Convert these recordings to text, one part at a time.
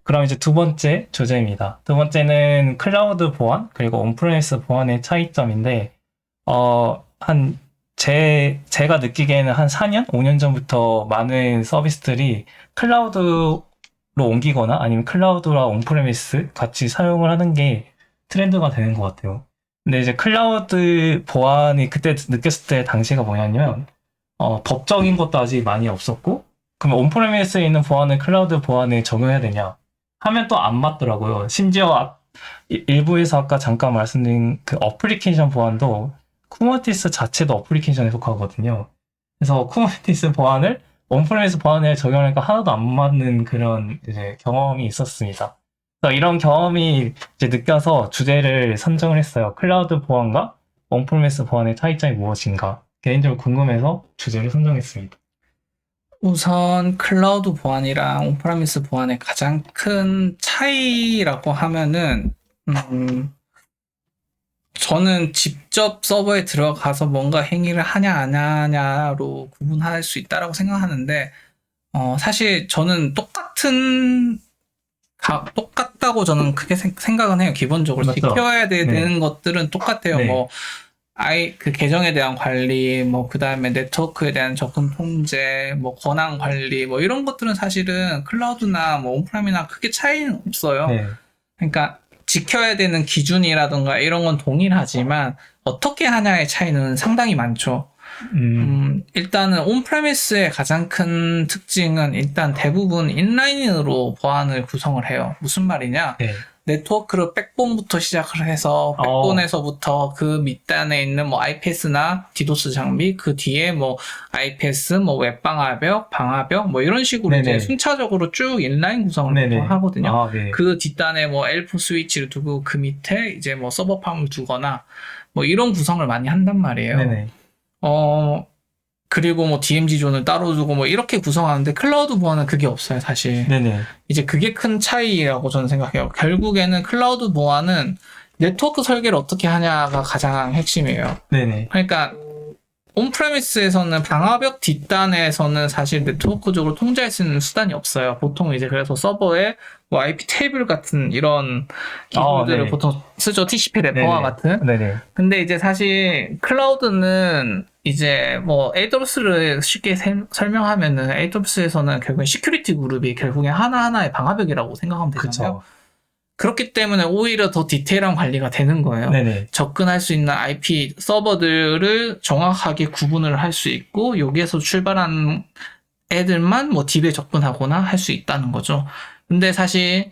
그럼 이제 두 번째 주제입니다. 두 번째는 클라우드 보안, 그리고 온프레미스 보안의 차이점인데, 제가 느끼기에는 한 4년, 5년 전부터 많은 서비스들이 클라우드로 옮기거나 아니면 클라우드와 온프레미스 같이 사용을 하는 게 트렌드가 되는 것 같아요. 근데 이제 클라우드 보안이 그때 느꼈을 때 당시가 뭐냐면, 법적인 것도 아직 많이 없었고, 그럼 온프레미스에 있는 보안을 클라우드 보안에 적용해야 되냐? 하면 또 안 맞더라고요. 심지어 일부에서 아까 잠깐 말씀드린 그 어플리케이션 보안도 쿠버네티스 자체도 어플리케이션에 속하거든요. 그래서 쿠버네티스 보안을 온프레미스 보안에 적용하니까 하나도 안 맞는 그런 이제 경험이 있었습니다. 그래서 이런 경험이 이제 느껴서 주제를 선정을 했어요. 클라우드 보안과 온프레미스 보안의 차이점이 무엇인가? 개인적으로 궁금해서 주제를 선정했습니다. 우선 클라우드 보안이랑 온프라미스 보안의 가장 큰 차이라고 하면은 저는 직접 서버에 들어가서 뭔가 행위를 하냐 안 하냐로 구분할 수 있다라고 생각하는데 사실 저는 똑같다고 저는 크게 생각은 해요. 기본적으로 맞죠? 지켜야 네. 되는 것들은 똑같아요. 네. 뭐 그 계정에 대한 관리, 뭐, 그 다음에 네트워크에 대한 접근 통제, 뭐, 권한 관리, 뭐, 이런 것들은 사실은 클라우드나 뭐, 온프라임이나 크게 차이는 없어요. 네. 그러니까, 지켜야 되는 기준이라던가 이런 건 동일하지만, 어떻게 하냐의 차이는 상당히 많죠. 일단은 온프레미스의 가장 큰 특징은 일단 대부분 인라인으로 보안을 구성을 해요. 무슨 말이냐? 네. 네트워크를 백본부터 시작을 해서 백본에서부터 그 밑단에 있는 뭐 IPS나 디도스 장비, 그 뒤에 뭐 IPS, 뭐 웹방화벽, 방화벽 뭐 이런 식으로 네네. 이제 순차적으로 쭉 인라인 구성을 네네. 하거든요. 네. 그 뒷단에 뭐 L4 스위치를 두고 그 밑에 이제 뭐 서버팜을 두거나 뭐 이런 구성을 많이 한단 말이에요. 네네. 그리고 뭐 DMZ 존을 따로 두고 뭐 이렇게 구성하는데 클라우드 보안은 그게 없어요, 사실. 네네. 이제 그게 큰 차이라고 저는 생각해요. 결국에는 클라우드 보안은 네트워크 설계를 어떻게 하냐가 가장 핵심이에요. 네네. 그러니까 온프레미스에서는 방화벽 뒷단에서는 사실 네트워크적으로 통제할 수 있는 수단이 없어요. 보통 이제 그래서 서버에 뭐 IP 테이블 같은 이런 기술들을 네. 보통 쓰죠. TCP 래퍼와 같은. 네네. 근데 이제 사실 클라우드는 이제 뭐 AWS를 쉽게 설명하면은 AWS에서는 결국엔 시큐리티 그룹이 결국엔 하나하나의 방화벽이라고 생각하면 되잖아요. 그쵸. 그렇기 때문에 오히려 더 디테일한 관리가 되는 거예요. 네네. 접근할 수 있는 IP 서버들을 정확하게 구분을 할 수 있고 여기에서 출발한 애들만 뭐 DB에 접근하거나 할 수 있다는 거죠. 근데 사실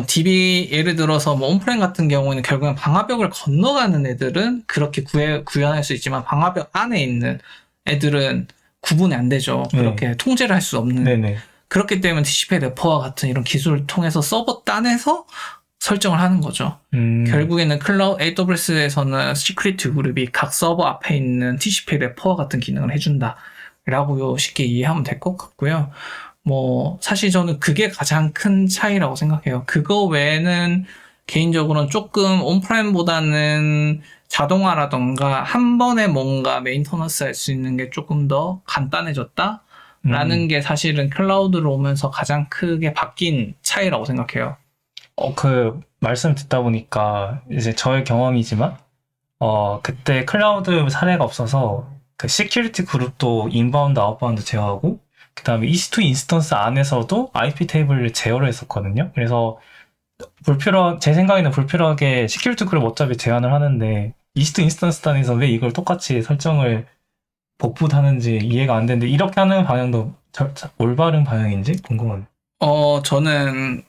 DB 예를 들어서 뭐 온프레임 같은 경우에는 결국엔 방화벽을 건너가는 애들은 그렇게 구현할 수 있지만 방화벽 안에 있는 애들은 구분이 안 되죠. 그렇게 통제를 할 수 없는. 네네. 그렇기 때문에 TCP 래퍼와 같은 이런 기술을 통해서 서버 단에서 설정을 하는 거죠. 결국에는 AWS에서는 시큐리티 그룹이 각 서버 앞에 있는 TCP 래퍼와 같은 기능을 해준다라고 쉽게 이해하면 될 것 같고요. 뭐 사실 저는 그게 가장 큰 차이라고 생각해요. 그거 외에는 개인적으로는 조금 온프라임보다는 자동화라던가 한 번에 뭔가 메인터넌스 할 수 있는 게 조금 더 간단해졌다? 라는 게 사실은 클라우드로 오면서 가장 크게 바뀐 차이라고 생각해요. 그 말씀 듣다 보니까 이제 저의 경험이지만 그때 클라우드 사례가 없어서 그 시큐리티 그룹도 인바운드 아웃바운드 제어하고 그다음에 EC2 인스턴스 안에서도 IP 테이블을 제어를 했었거든요. 그래서 제 생각에는 불필요하게 시큐리티 그룹 어차피 제한을 하는데 EC2 인스턴스 단에서 왜 이걸 똑같이 설정을 복붙하는지 이해가 안 되는데 이렇게 하는 방향도 올바른 방향인지 궁금하네요. 저는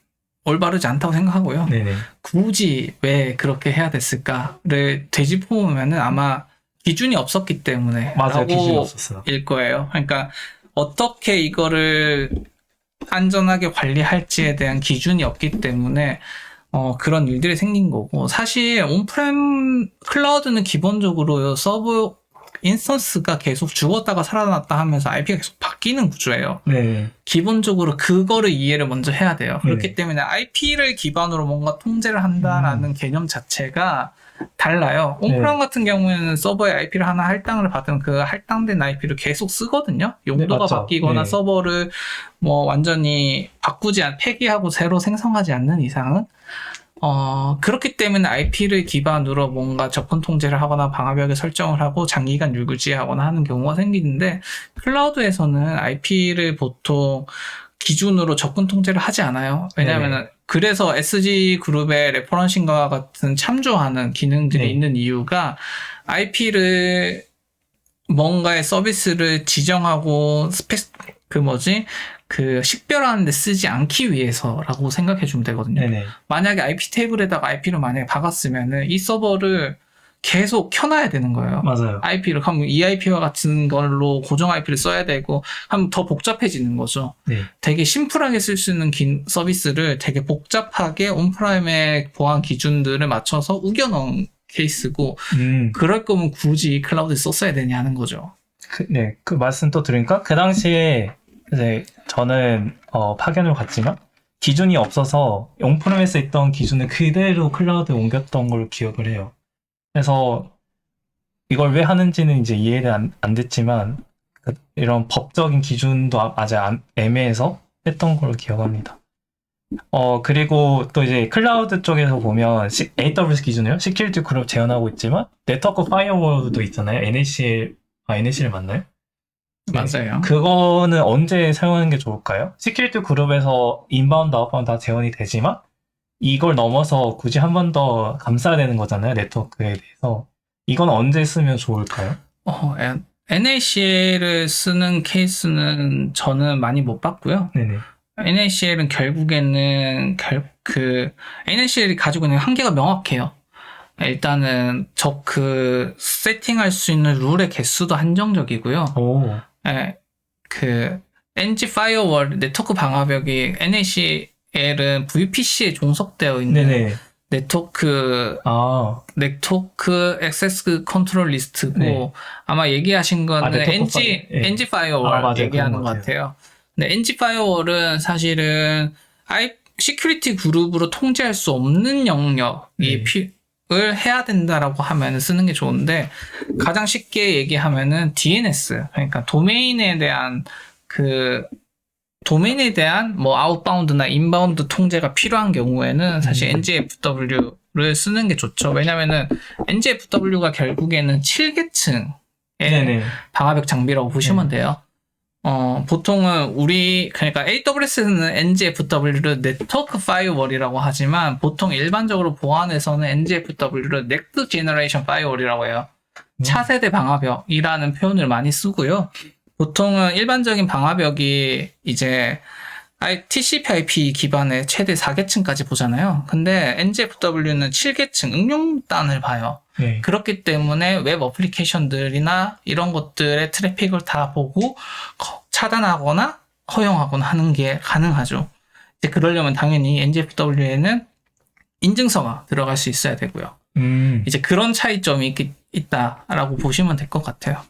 올바르지 않다고 생각하고요. 네네. 굳이 왜 그렇게 해야 됐을까를 되짚어보면은 아마 기준이 없었기 때문에 맞아요. 기준이 라고 없었어요. 일 거예요. 그러니까 어떻게 이거를 안전하게 관리할지에 대한 기준이 없기 때문에 그런 일들이 생긴 거고 사실 온프렘 클라우드는 기본적으로 서버 인스턴스가 계속 죽었다가 살아났다 하면서 IP가 계속 바뀌는 구조예요. 네. 기본적으로 그거를 이해를 먼저 해야 돼요. 그렇기 네. 때문에 IP를 기반으로 뭔가 통제를 한다라는 개념 자체가 달라요. 온프람 네. 같은 경우에는 서버에 IP를 하나 할당을 받으면 그 할당된 IP를 계속 쓰거든요. 용도가 맞죠. 바뀌거나 네. 서버를 뭐 완전히 폐기하고 새로 생성하지 않는 이상은 그렇기 때문에 IP를 기반으로 뭔가 접근 통제를 하거나 방화벽에 설정을 하고 장기간 유지하거나 하는 경우가 생기는데, 클라우드에서는 IP를 보통 기준으로 접근 통제를 하지 않아요. 왜냐하면 그래서 SG 그룹의 레퍼런싱과 같은 참조하는 기능들이 네. 있는 이유가 IP를 뭔가의 서비스를 지정하고 식별하는 데 쓰지 않기 위해서라고 생각해 주면 되거든요. 네네. 만약에 IP 테이블에다가 IP를 만약에 박았으면은 이 서버를 계속 켜놔야 되는 거예요. 맞아요. IP를 하면 EIP와 같은 걸로 고정 IP를 써야 되고 하면 더 복잡해지는 거죠. 네. 되게 심플하게 쓸 수 있는 서비스를 되게 복잡하게 온프라임의 보안 기준들을 맞춰서 우겨 넣은 케이스고, 그럴 거면 굳이 클라우드에 썼어야 되냐는 거죠. 네, 그 말씀 또 들으니까 그 당시에 이제 저는 파견을 갔지만 기준이 없어서 온프레미스에 있던 기준을 그대로 클라우드에 옮겼던 걸로 기억을 해요. 그래서 이걸 왜 하는지는 이제 이해는 안 됐지만 이런 법적인 기준도 아직 애매해서 했던 걸로 기억합니다. 그리고 또 이제 클라우드 쪽에서 보면 AWS 기준으로 시큐리티 그룹 제한하고 있지만 네트워크 파이어월도 있잖아요. NACL 맞나요? 맞아요. 그거는 언제 사용하는 게 좋을까요? 시큐리티 그룹에서 인바운드, 아웃바운드 다 재현이 되지만 이걸 넘어서 굳이 한 번 더 감싸야 되는 거잖아요. 네트워크에 대해서. 이건 언제 쓰면 좋을까요? NACL을 쓰는 케이스는 저는 많이 못 봤고요. 네네. NACL은 결국에는 NACL이 가지고 있는 한계가 명확해요. 일단은 세팅할 수 있는 룰의 개수도 한정적이고요. 오. 네, NG 파이어월 네트워크 방화벽이 NACL은 VPC에 종속되어 있는 네네. 네트워크 액세스 컨트롤 리스트고, 네. 아마 얘기하신 거는 네. NG 파이어월 맞아요. 얘기하는 것 같아요. 근데 NG 파이어월은 사실은 시큐리티 그룹으로 통제할 수 없는 영역이 을 해야 된다라고 하면 쓰는 게 좋은데, 가장 쉽게 얘기하면은 DNS, 그러니까 도메인에 대한 뭐 아웃바운드나 인바운드 통제가 필요한 경우에는 사실 NGFW를 쓰는 게 좋죠. 왜냐면은 NGFW가 결국에는 7계층의 방화벽 장비라고 보시면 돼요. 보통은 그러니까 AWS는 NGFW를 네트워크 파이어월이라고 하지만, 보통 일반적으로 보안에서는 NGFW를 넥스트 제너레이션 파이어월이라고 해요. 차세대 방화벽이라는 표현을 많이 쓰고요. 보통은 일반적인 방화벽이 이제 TCP/IP 기반의 최대 4계층까지 보잖아요. 근데 NGFW는 7계층 응용단을 봐요. 그렇기 때문에 웹 어플리케이션들이나 이런 것들의 트래픽을 다 보고 차단하거나 허용하거나 하는 게 가능하죠. 이제 그러려면 당연히 NGFW에는 인증서가 들어갈 수 있어야 되고요. 이제 그런 차이점이 있다라고 보시면 될 것 같아요.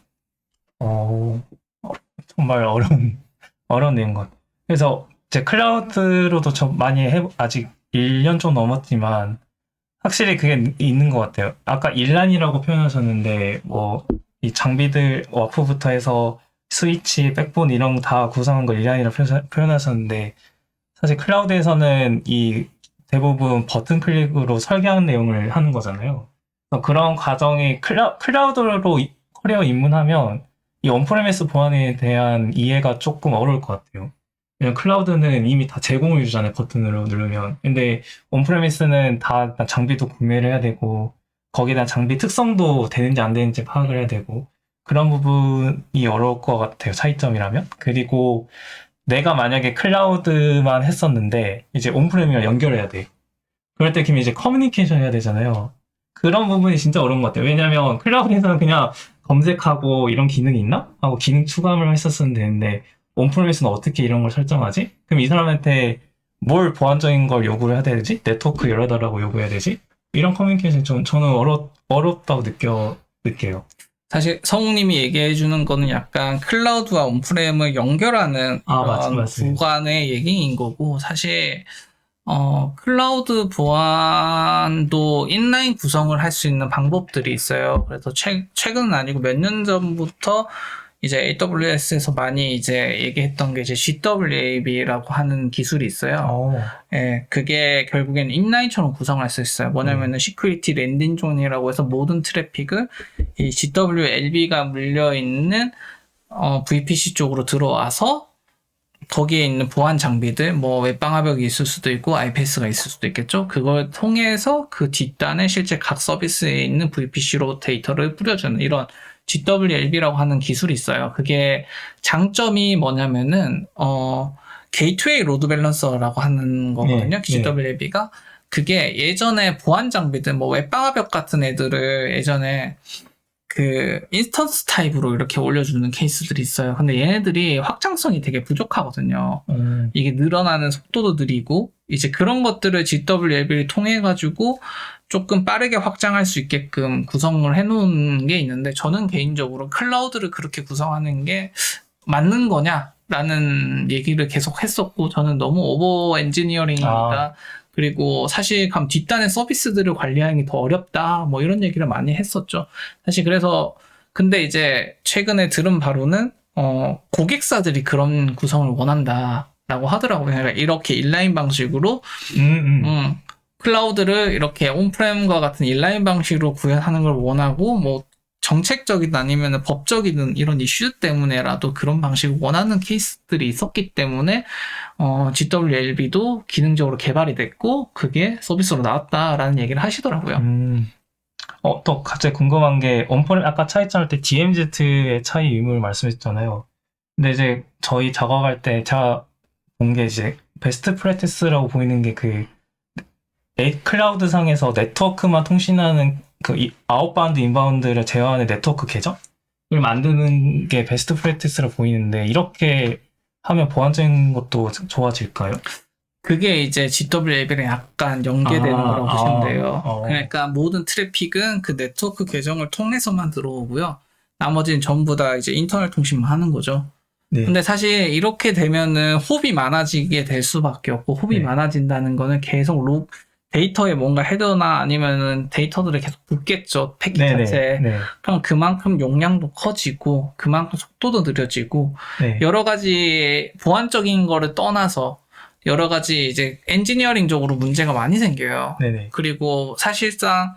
정말 어려운 내용 같아요. 그래서 이제 클라우드로도 아직 1년 좀 넘었지만 확실히 그게 있는 것 같아요. 아까 일란이라고 표현하셨는데 이 장비들 워프부터 해서 스위치, 백본 이런 거 다 구성한 걸 일란이라고 표현하셨는데, 사실 클라우드에서는 이 대부분 버튼 클릭으로 설계하는 내용을 하는 거잖아요. 그런 과정이 클라우드로 커리어 입문하면 이 온프레미스 보안에 대한 이해가 조금 어려울 것 같아요. 왜냐면 클라우드는 이미 다 제공을 주잖아요, 버튼으로 누르면. 근데 온프레미스는 다 장비도 구매를 해야 되고, 거기에 대한 장비 특성도 되는지 안 되는지 파악을 해야 되고, 그런 부분이 어려울 것 같아요, 차이점이라면. 그리고 내가 만약에 클라우드만 했었는데 이제 온프레미랑 연결해야 돼. 그럴 때 이제 커뮤니케이션 해야 되잖아요. 그런 부분이 진짜 어려운 것 같아요. 왜냐면 클라우드에서는 그냥 검색하고 이런 기능이 있나? 하고 기능 추가를 했었으면 되는데, 온프레미스는 어떻게 이런 걸 설정하지? 그럼 이 사람한테 뭘 보안적인 걸 요구를 해야 되지? 네트워크 열어달라고 요구해야 되지? 이런 커뮤니케이션 저는 어렵다고 느껴요. 사실 성우님이 얘기해 주는 거는 약간 클라우드와 온프레임을 연결하는 그런 구간의 얘기인 거고, 사실 클라우드 보안도 인라인 구성을 할 수 있는 방법들이 있어요. 그래서 최근은 아니고 몇 년 전부터 이제 AWS에서 많이 이제 얘기했던 게 이제 GWAB라고 하는 기술이 있어요. 예, 그게 결국엔 인라인처럼 구성할 수 있어요. 뭐냐면은 시큐리티 랜딩 존이라고 해서 모든 트래픽을 이 GWLB가 물려 있는 VPC 쪽으로 들어와서 거기에 있는 보안 장비들, 뭐 웹방화벽이 있을 수도 있고 IPS가 있을 수도 있겠죠. 그걸 통해서 그 뒷단에 실제 각 서비스에 있는 VPC로 데이터를 뿌려주는 이런 GWLB라고 하는 기술이 있어요. 그게 장점이 뭐냐면은 게이트웨이 로드 밸런서라고 하는 거거든요. GWLB가 그게 예전에 보안 장비들, 뭐 웹방화벽 같은 애들을 예전에 그 인스턴스 타입으로 이렇게 올려주는 케이스들이 있어요. 근데 얘네들이 확장성이 되게 부족하거든요. 이게 늘어나는 속도도 느리고 이제 그런 것들을 GWLB를 통해 가지고 조금 빠르게 확장할 수 있게끔 구성을 해놓은 게 있는데 저는 개인적으로 클라우드를 그렇게 구성하는 게 맞는 거냐라는 얘기를 계속 했었고 저는 너무 오버 엔지니어링이다. 그리고 사실 뒷단의 서비스들을 관리하는 게 더 어렵다. 뭐 이런 얘기를 많이 했었죠. 사실 그래서 근데 이제 최근에 들은 바로는 고객사들이 그런 구성을 원한다라고 하더라고요. 그러니까 이렇게 인라인 방식으로 클라우드를 이렇게 온프렘과 같은 인라인 방식으로 구현하는 걸 원하고 뭐 정책적이든 아니면 법적이든 이런 이슈 때문에라도 그런 방식을 원하는 케이스들이 있었기 때문에 GWLB도 기능적으로 개발이 됐고 그게 서비스로 나왔다라는 얘기를 하시더라고요. 또 갑자기 궁금한 게 온프렘 아까 차이점 할 때 DMZ의 차이 의무를 말씀했잖아요. 근데 이제 저희 작업할 때 제가 본 게 이제 베스트 프랙티스라고 보이는 게 그 클라우드 상에서 네트워크만 통신하는 그 아웃바운드 인바운드를 제어하는 네트워크 계정을 만드는 게 베스트 프랙티스로 보이는데 이렇게 하면 보안적인 것도 좋아질까요? 그게 이제 GWLB랑 약간 연계되는 거라고 보시면 돼요. 그러니까 모든 트래픽은 그 네트워크 계정을 통해서만 들어오고요. 나머지는 전부 다 이제 인터넷 통신만 하는 거죠. 네. 근데 사실 이렇게 되면은 홉이 많아지게 될 수밖에 없고 홉이 많아진다는 거는 계속 데이터에 뭔가 헤더나 아니면은 데이터들이 계속 붙겠죠. 패킷 자체에. 그럼 그만큼 용량도 커지고 그만큼 속도도 느려지고 여러 가지 보안적인 거를 떠나서 여러 가지 이제 엔지니어링적으로 문제가 많이 생겨요. 그리고 사실상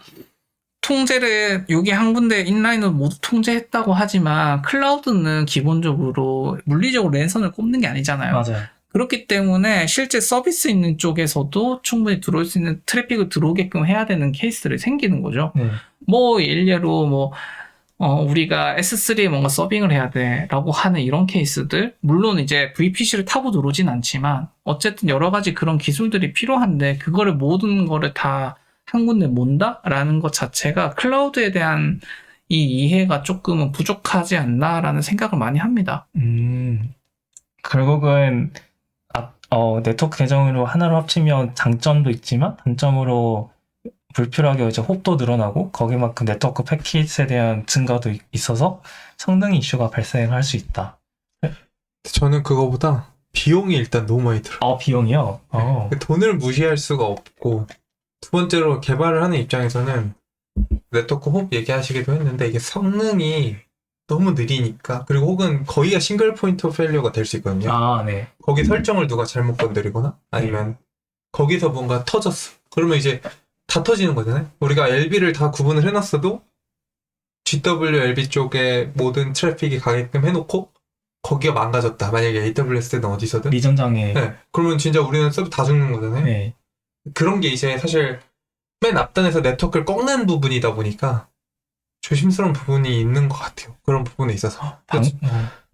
통제를 여기 한 군데 인라인으로 모두 통제했다고 하지만 클라우드는 기본적으로 물리적으로 랜선을 꼽는 게 아니잖아요. 맞아요. 그렇기 때문에 실제 서비스 있는 쪽에서도 충분히 들어올 수 있는 트래픽을 들어오게끔 해야 되는 케이스들이 생기는 거죠. 뭐 일례로 뭐 우리가 S3에 뭔가 서빙을 해야 돼라고 하는 이런 케이스들 물론 이제 VPC를 타고 들어오진 않지만 어쨌든 여러 가지 그런 기술들이 필요한데 그거를 모든 거를 다 한 군데 몬다라는 것 자체가 클라우드에 대한 이 이해가 조금은 부족하지 않나라는 생각을 많이 합니다. 결국은 네트워크 계정으로 하나로 합치면 장점도 있지만 단점으로 불필요하게 이제 홉도 늘어나고 거기만큼 네트워크 패킷에 대한 증가도 있어서 성능 이슈가 발생할 수 있다. 저는 그거보다 비용이 일단 너무 많이 들어요. 비용이요? 돈을 무시할 수가 없고 두 번째로 개발을 하는 입장에서는 네트워크 홉 얘기하시기도 했는데 이게 성능이 너무 느리니까 그리고 혹은 거기가 싱글 포인트 오브 페일리어가 될 수 있거든요. 거기 설정을 누가 잘못 건드리거나 아니면 거기서 뭔가 터졌어. 그러면 이제 다 터지는 거잖아요. 우리가 LB를 다 구분을 해놨어도 GWLB 쪽에 모든 트래픽이 가게끔 해놓고 거기가 망가졌다. 만약에 AWS든 어디서든 리전장애. 그러면 진짜 우리는 서브 다 죽는 거잖아요. 그런 게 이제 사실 맨 앞단에서 네트워크를 꺾는 부분이다 보니까 조심스러운 부분이 있는 것 같아요. 그런 부분에 있어서.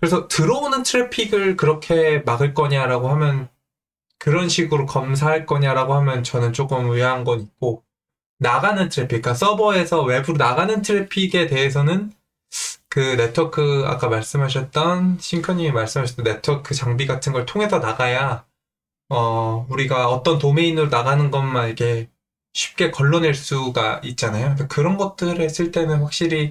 그래서 들어오는 트래픽을 그렇게 막을 거냐라고 하면 그런 식으로 검사할 거냐라고 하면 저는 조금 의아한 건 있고 나가는 트래픽, 그러니까 서버에서 외부로 나가는 트래픽에 대해서는 그 네트워크 아까 말씀하셨던 싱커님이 말씀하셨던 네트워크 장비 같은 걸 통해서 나가야 우리가 어떤 도메인으로 나가는 것만 이렇게 쉽게 걸러낼 수가 있잖아요. 그런 것들을 했을 때는 확실히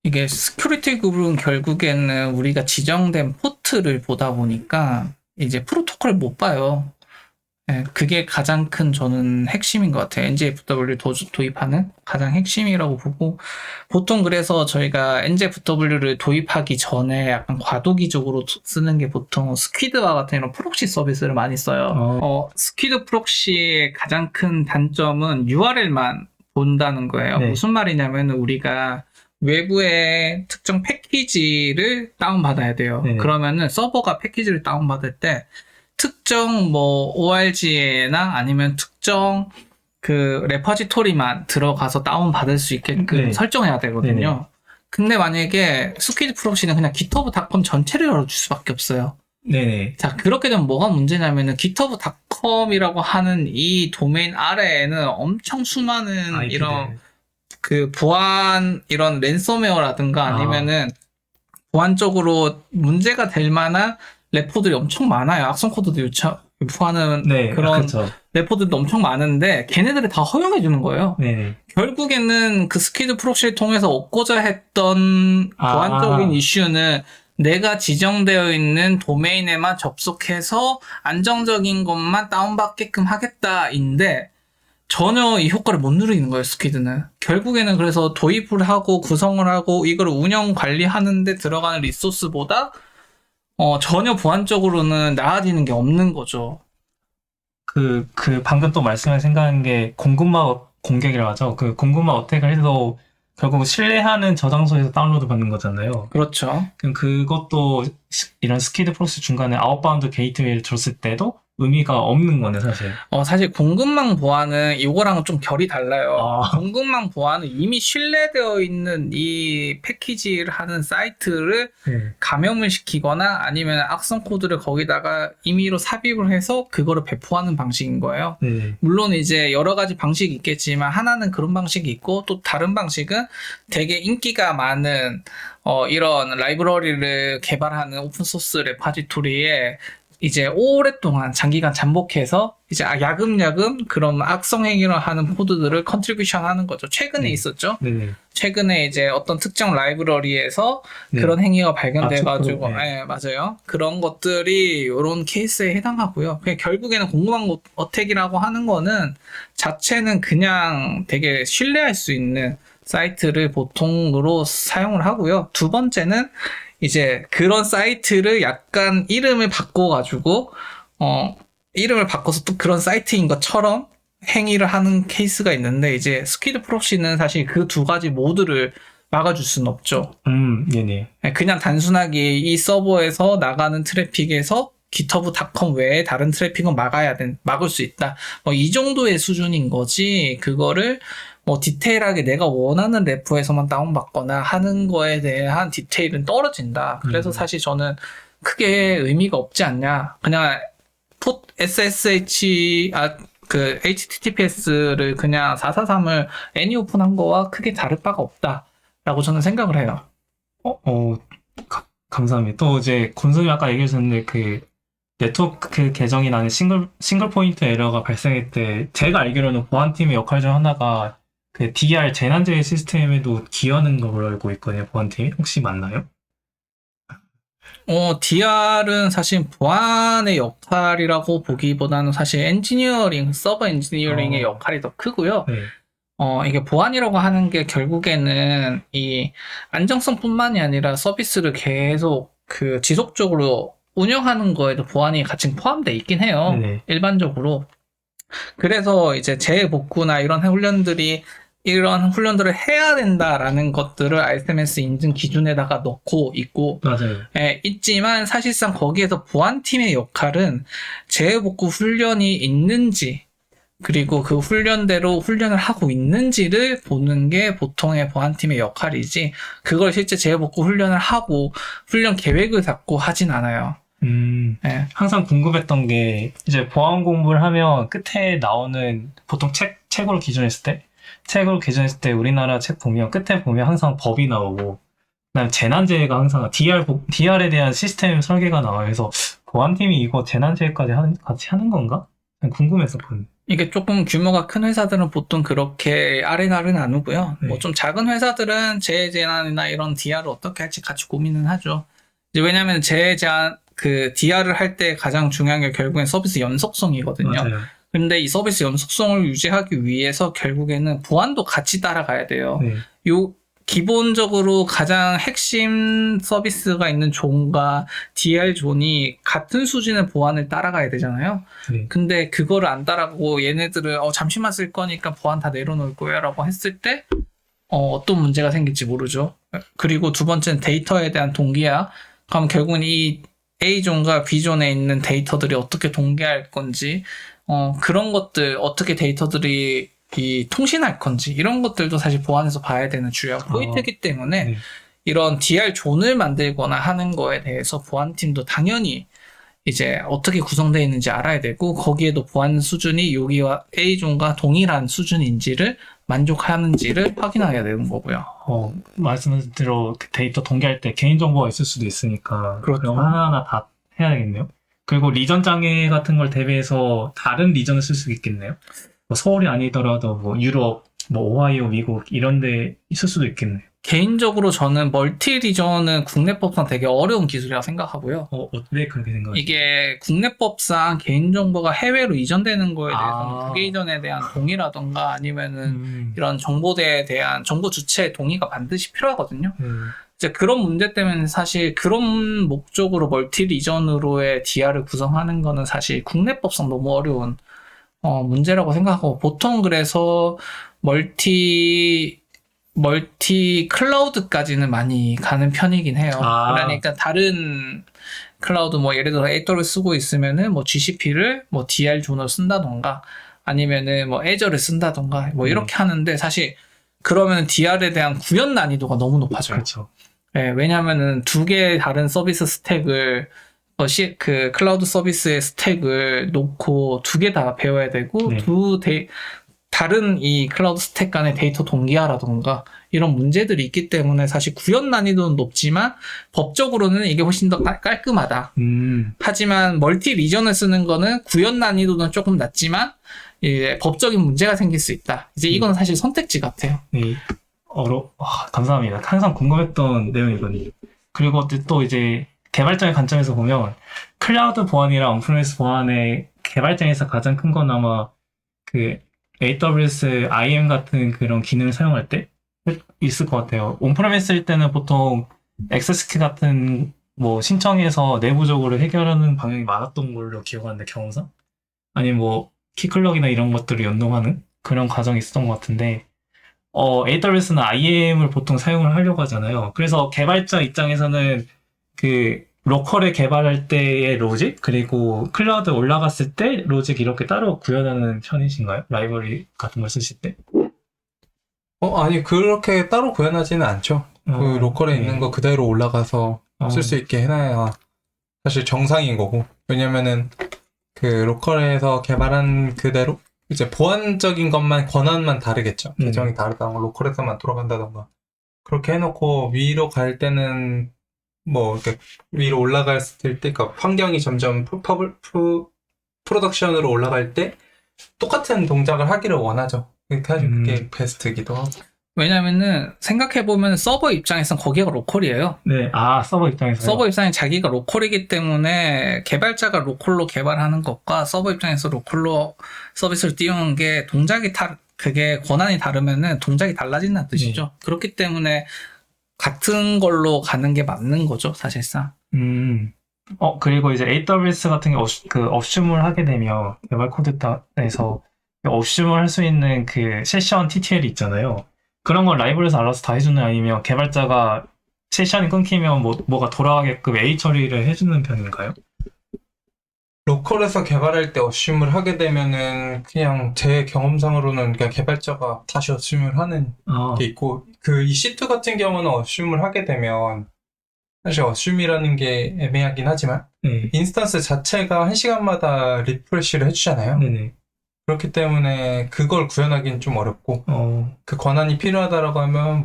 이게 시큐리티 그룹은 결국에는 우리가 지정된 포트를 보다 보니까 이제 프로토콜을 못 봐요. 예, 그게 가장 큰 저는 핵심인 것 같아요. NJFW를 도입하는 가장 핵심이라고 보고, 보통 그래서 저희가 NJFW를 도입하기 전에 약간 과도기적으로 쓰는 게 보통 스퀴드와 같은 이런 프록시 서비스를 많이 써요. 스퀴드 프록시의 가장 큰 단점은 URL만 본다는 거예요. 네. 무슨 말이냐면 우리가 외부의 특정 패키지를 다운받아야 돼요. 네. 그러면은 서버가 패키지를 다운받을 때 특정 뭐 ORG나 아니면 특정 그 레퍼지토리만 들어가서 다운받을 수 있게끔 네. 설정해야 되거든요. 네네. 근데 만약에 스퀴드 프록시는 그냥 GitHub.com 전체를 열어줄 수밖에 없어요. 네네. 자, 그렇게 되면 뭐가 문제냐면은 GitHub.com이라고 하는 이 도메인 아래에는 엄청 수많은 IP들. 이런 그 보안 이런 랜섬웨어라든가 아니면은 보안적으로 문제가 될 만한 레포들이 엄청 많아요. 악성 코드도 유포하는 네. 그런 그쵸. 레포들도 엄청 많은데 걔네들이 다 허용해 주는 거예요. 네네. 결국에는 그 스퀴드 프록시를 통해서 얻고자 했던 보안적인 이슈는 내가 지정되어 있는 도메인에만 접속해서 안정적인 것만 다운받게끔 하겠다인데 전혀 이 효과를 못 누리는 거예요, 스퀴드는. 결국에는 그래서 도입을 하고 구성을 하고 이걸 운영 관리하는데 들어가는 리소스보다 전혀 보안적으로는 나아지는 게 없는 거죠. 그 방금 또 말씀해 생각한 게 공급망 공격이라고 하죠. 그 공급망 어택을 해서 결국 신뢰하는 저장소에서 다운로드 받는 거잖아요. 그렇죠. 그럼 그것도 이런 스퀴드 프록시 중간에 아웃바운드 게이트웨이를 줬을 때도 의미가 없는 거네, 사실. 사실 공급망 보안은 이거랑은 좀 결이 달라요. 아. 공급망 보안은 이미 신뢰되어 있는 이 패키지를 하는 사이트를 네. 감염을 시키거나 아니면 악성 코드를 거기다가 임의로 삽입을 해서 그거를 배포하는 방식인 거예요. 네. 물론 이제 여러 가지 방식이 있겠지만 하나는 그런 방식이 있고 또 다른 방식은 되게 인기가 많은 이런 라이브러리를 개발하는 오픈소스 레파지토리에 이제 오랫동안 장기간 잠복해서 이제 야금야금 그런 악성 행위를 하는 코드들을 컨트리뷰션 하는 거죠. 최근에 있었죠. 네네. 최근에 이제 어떤 특정 라이브러리에서 네. 그런 행위가 발견돼가지고, 네. 맞아요. 그런 것들이 이런 케이스에 해당하고요. 그냥 결국에는 공급망 어택이라고 하는 거는 자체는 그냥 되게 신뢰할 수 있는 사이트를 보통으로 사용을 하고요. 두 번째는 이제 그런 사이트를 약간 이름을 바꿔가지고, 이름을 바꿔서 또 그런 사이트인 것처럼 행위를 하는 케이스가 있는데, 이제 스퀴드 프록시는 사실 그 두 가지 모두를 막아줄 수는 없죠. 네네. 그냥 단순하게 이 서버에서 나가는 트래픽에서 GitHub.com 외에 다른 트래픽은 막을 수 있다. 이 정도의 수준인 거지, 그거를 디테일하게 내가 원하는 레포에서만 다운받거나 하는 거에 대한 디테일은 떨어진다. 그래서 사실 저는 크게 의미가 없지 않냐. 그냥 HTTPS를 그냥 443을 애니 오픈한 거와 크게 다를 바가 없다라고 저는 생각을 해요. 감사합니다. 또 이제 곤순이 아까 얘기해 주셨는데 그 네트워크 계정이 나는 싱글 포인트 에러가 발생할 때 제가 알기로는 보안팀의 역할 중 하나가 그 DR 재난재해 시스템에도 기여하는 걸로 알고 있거든요. 보안팀이 혹시 맞나요? DR은 사실 보안의 역할이라고 보기보다는 사실 서버 엔지니어링의 역할이 더 크고요. 네. 이게 보안이라고 하는 게 결국에는 이 안정성뿐만이 아니라 서비스를 계속 그 지속적으로 운영하는 거에도 보안이 같이 포함되어 있긴 해요. 네네. 일반적으로. 그래서 이제 재복구나 이런 훈련들을 해야 된다라는 것들을 ISMS 인증 기준에다가 넣고 있고, 맞아요. 있지만 사실상 거기에서 보안팀의 역할은 재복구 훈련이 있는지, 그리고 그 훈련대로 훈련을 하고 있는지를 보는 게 보통의 보안팀의 역할이지, 그걸 실제 재복구 훈련을 하고 훈련 계획을 잡고 하진 않아요. 네. 항상 궁금했던 게 이제 보안 공부를 하면 끝에 나오는 보통 책으로 기준했을 때 우리나라 책 보면 끝에 보면 항상 법이 나오고 그다음에 재난재해가 항상 DR에 대한 시스템 설계가 나와요. 그래서 보안팀이 이거 재난재해까지 같이 하는 건가? 궁금했었거든요. 이게 조금 규모가 큰 회사들은 보통 그렇게 아레나를 나누고요. 네. 뭐 좀 작은 회사들은 재해제한이나 이런 DR을 어떻게 할지 같이 고민은 하죠. 이제 왜냐하면 재해제한 그 DR을 할 때 가장 중요한 게 결국엔 서비스 연속성이거든요. 맞아요. 근데 이 서비스 연속성을 유지하기 위해서 결국에는 보안도 같이 따라가야 돼요. 네. 요 기본적으로 가장 핵심 서비스가 있는 존과 DR 존이 같은 수준의 보안을 따라가야 되잖아요. 네. 근데 그거를 안 따라가고 얘네들은 잠시만 쓸 거니까 보안 다 내려놓을 거야 라고 했을 때 어떤 문제가 생길지 모르죠. 그리고 두 번째는 데이터에 대한 동기화. 그럼 결국은 이 A존과 B존에 있는 데이터들이 어떻게 동기화할 건지 그런 것들 어떻게 데이터들이 통신할 건지 이런 것들도 사실 보안에서 봐야 되는 주요한 포인트이기 때문에 네. 이런 DR 존을 만들거나 하는 거에 대해서 보안팀도 당연히 이제 어떻게 구성되어 있는지 알아야 되고 거기에도 보안 수준이 여기와 A존과 동일한 수준인지를 만족하는지를 확인해야 되는 거고요. 말씀하신 대로 그 데이터 동기할 때 개인정보가 있을 수도 있으니까 그렇죠. 그럼 하나하나 다 해야 되겠네요. 그리고 리전 장애 같은 걸 대비해서 다른 리전을 쓸 수 있겠네요. 뭐 서울이 아니더라도 뭐 유럽, 뭐 오하이오, 미국 이런 데 있을 수도 있겠네요. 개인적으로 저는 멀티 리전은 국내법상 되게 어려운 기술이라고 생각하고요. 왜 그렇게 생각하세요? 이게 국내법상 개인정보가 해외로 이전되는 거에 대해서는 국외 이전에 대한 동의라던가 아니면은 이런 정보대에 대한 정보 주체의 동의가 반드시 필요하거든요. 이제 그런 문제 때문에 사실 그런 목적으로 멀티 리전으로의 DR을 구성하는 거는 사실 국내법상 너무 어려운 문제라고 생각하고 보통 그래서 멀티 클라우드까지는 많이 가는 편이긴 해요. 그러니까 다른 클라우드 뭐 예를 들어 AWS 쓰고 있으면은 뭐 GCP를 뭐 DR 존으로 쓴다던가 아니면은 뭐 애저를 쓴다던가 뭐 이렇게 하는데 사실 그러면 DR에 대한 구현 난이도가 너무 높아져요. 그렇죠. 네, 왜냐면은 두 개의 다른 서비스 스택을 그 클라우드 서비스의 스택을 놓고 두 개 다 배워야 되고 다른 이 클라우드 스택 간의 데이터 동기화라던가 이런 문제들이 있기 때문에 사실 구현 난이도는 높지만 법적으로는 이게 훨씬 더 깔끔하다. 하지만 멀티 리전을 쓰는 거는 구현 난이도는 조금 낮지만 이제 법적인 문제가 생길 수 있다. 이제 이건 사실 선택지 같아요. 네. 감사합니다. 항상 궁금했던 내용이거든요. 그리고 또 이제 개발자의 관점에서 보면 클라우드 보안이랑 온프레미스 보안의 개발자에서 가장 큰 건 아마 그 AWS IAM 같은 그런 기능을 사용할 때 있을 것 같아요. 온프레미스일 때는 보통 액세스키 같은 뭐 신청해서 내부적으로 해결하는 방향이 많았던 걸로 기억하는데 경험상 아니면 뭐 키클럭이나 이런 것들을 연동하는 그런 과정이 있었던 것 같은데 AWS는 IAM을 보통 사용을 하려고 하잖아요. 그래서 개발자 입장에서는 그 로컬에 개발할 때의 로직 그리고 클라우드 올라갔을 때 로직 이렇게 따로 구현하는 편이신가요? 라이브러리 같은 걸 쓰실 때? 아니 그렇게 따로 구현하지는 않죠. 그 로컬에 있는 거 그대로 올라가서 쓸 수 있게 해놔야 사실 정상인 거고. 왜냐면은 그 로컬에서 개발한 그대로 이제 보안적인 것만 권한만 다르겠죠. 계정이 다르다던가 로컬에서만 돌아간다던가 그렇게 해놓고 위로 갈 때는 뭐 이렇게 위로 올라갔을 때 그러니까 환경이 점점 프로덕션으로 올라갈 때 똑같은 동작을 하기를 원하죠. 그렇게 하죠. 그게 베스트이기도 하고. 왜냐면은 생각해보면 서버 입장에선 거기가 로컬이에요. 네, 서버 입장에서요? 서버 입장에 자기가 로컬이기 때문에 개발자가 로컬로 개발하는 것과 서버 입장에서 로컬로 서비스를 띄우는 게 그게 권한이 다르면은 동작이 달라진다는 뜻이죠. 그렇기 때문에 같은 걸로 가는 게 맞는 거죠, 사실상. 그리고 이제 AWS 같은 게 업슈물 하게 되면 개발 코드에서 업슈물 할 수 있는 그 세션 TTL이 있잖아요. 그런 건 라이브러리에서 알아서 다 해주는 아니면 개발자가 세션이 끊기면 뭐가 돌아가게끔 A 처리를 해주는 편인가요? 로컬에서 개발할 때 어쉬움을 하게 되면은 그냥 제 경험상으로는 그냥 개발자가 다시 어쉬움을 하는 게 있고 그 EC2 같은 경우는 어쉬움을 하게 되면 사실 어쉬움이라는 게 애매하긴 하지만 인스턴스 자체가 1시간마다 리프레시를 해주잖아요. 네네. 그렇기 때문에 그걸 구현하기는 좀 어렵고 그 권한이 필요하다라고 하면